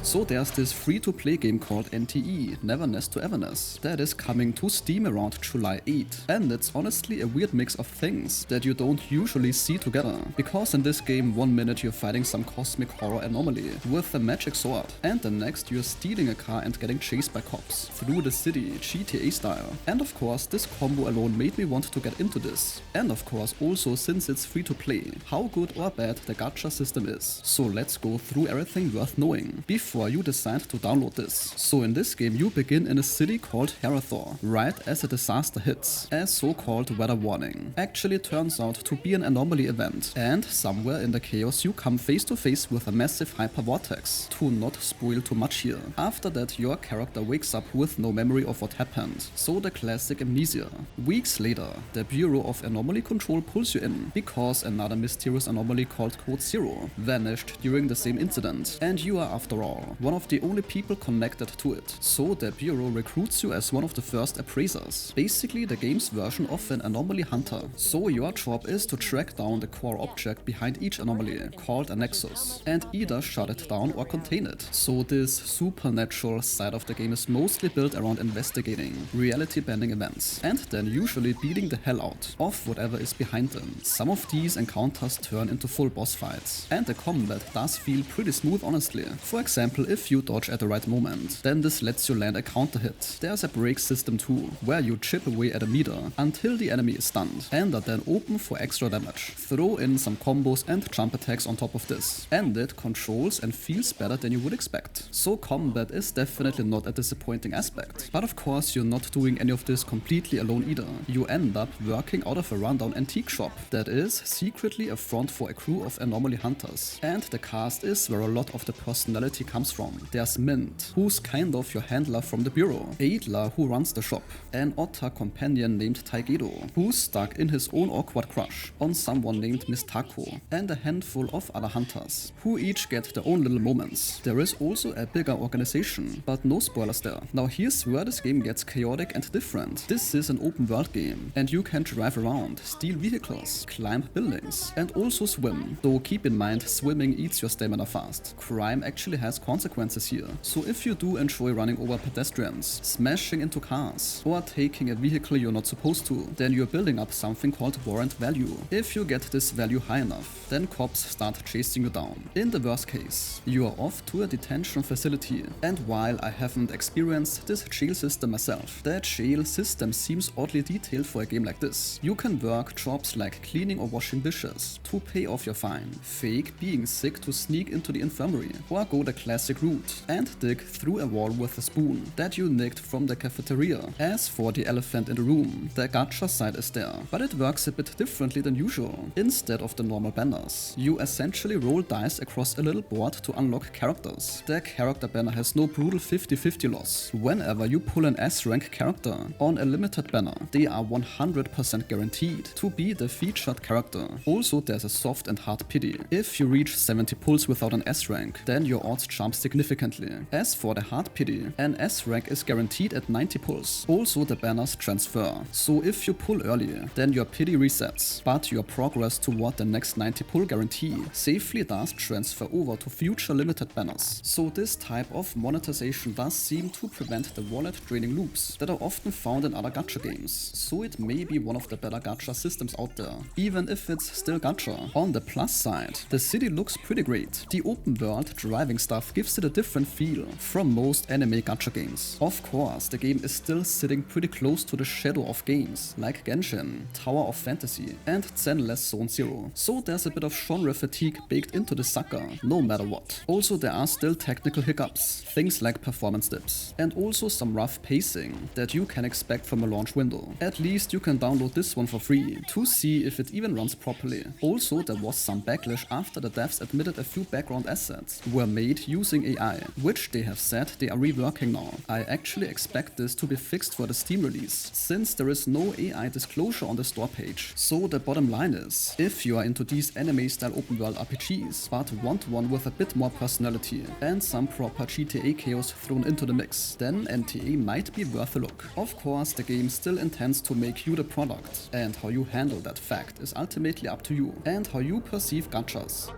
So there's this free-to-play game called NTE, Neverness To Everness, that is coming to Steam around July 8, and it's honestly a weird mix of things that you don't usually see together, because in this game 1 minute you're fighting some cosmic horror anomaly with a magic sword, and the next you're stealing a car and getting chased by cops through the city, GTA style. And of course this combo alone made me want to get into this. And of course also since it's free to play, how good or bad the gacha system is. So let's go through everything worth knowing before you decide to download this. So in this game you begin in a city called Herathor, right as a disaster hits, a so-called weather warning. Actually turns out to be an anomaly event, and somewhere in the chaos you come face to face with a massive hyper vortex, to not spoil too much here. After that your character wakes up with no memory of what happened, so the classic amnesia. Weeks later, the Bureau of Anomaly Control pulls you in, because another mysterious anomaly called Code Zero vanished during the same incident, and you are after all one of the only people connected to it. So the Bureau recruits you as one of the first appraisers, basically the game's version of an anomaly hunter. So your job is to track down the core object behind each anomaly, called a nexus, and either shut it down or contain it. So this supernatural side of the game is mostly built around investigating reality-bending events, and then usually beating the hell out of whatever is behind them. Some of these encounters turn into full boss fights, and the combat does feel pretty smooth honestly. For example, if you dodge at the right moment, then this lets you land a counter hit. There's a break system too, where you chip away at a meter until the enemy is stunned, and are then open for extra damage. Throw in some combos and jump attacks on top of this, and it controls and feels better than you would expect. So combat is definitely not a disappointing aspect. But of course you're not doing any of this completely alone either. You end up working out of a rundown antique shop that is secretly a front for a crew of anomaly hunters. And the cast is where a lot of the personality comes from. There's Mint, who's kind of your handler from the Bureau, Adler, who runs the shop, an otter companion named Taigedo, who's stuck in his own awkward crush on someone named Miss Tako, and a handful of other hunters, who each get their own little moments. There is also a bigger organization, but no spoilers there. Now here's where this game gets chaotic and different. This is an open world game, and you can drive around, steal vehicles, climb buildings, and also swim. Though keep in mind, swimming eats your stamina fast. Crime actually has consequences here, so if you do enjoy running over pedestrians, smashing into cars, or taking a vehicle you're not supposed to, then you're building up something called warrant value. If you get this value high enough, then cops start chasing you down. In the worst case, you are off to a detention facility, and while I haven't experienced this jail system myself, the jail system seems oddly detailed for a game like this. You can work jobs like cleaning or washing dishes to pay off your fine, fake being sick to sneak into the infirmary, or go the classic route and dig through a wall with a spoon that you nicked from the cafeteria. As for the elephant in the room, the gacha side is there, but it works a bit differently than usual. Instead of the normal banners, you essentially roll dice across a little board to unlock characters. The character banner has no brutal 50-50 loss. Whenever you pull an S-rank character on a limited banner, they are 100% guaranteed to be the featured character. Also there's a soft and hard pity. If you reach 70 pulls without an S-rank, then your odds jump significantly. As for the hard pity, an S-rank is guaranteed at 90 pulls. Also the banners transfer, so if you pull early, then your pity resets, but your progress toward the next 90 pull guarantee safely does transfer over to future limited banners. So this type of monetization does seem to prevent the wallet draining loops that are often found in other gacha games, so it may be one of the better gacha systems out there, even if it's still gacha. On the plus side, the city looks pretty great. The open world driving stuff gives it a different feel from most anime gacha games. Of course, the game is still sitting pretty close to the shadow of games like Genshin, Tower of Fantasy, and Zenless Zone Zero, so there's a bit of genre fatigue baked into the sucker, no matter what. Also there are still technical hiccups, things like performance dips, and also some rough pacing that you can expect from a launch window. At least you can download this one for free to see if it even runs properly. Also there was some backlash after the devs admitted a few background assets were made using AI, which they have said they are reworking now. I actually expect this to be fixed for the Steam release, since there is no AI disclosure on the store page. So the bottom line is, if you are into these anime style open world RPGs, but want one with a bit more personality and some proper GTA chaos thrown into the mix, then NTE might be worth a look. Of course the game still intends to make you the product, and how you handle that fact is ultimately up to you, and how you perceive gachas.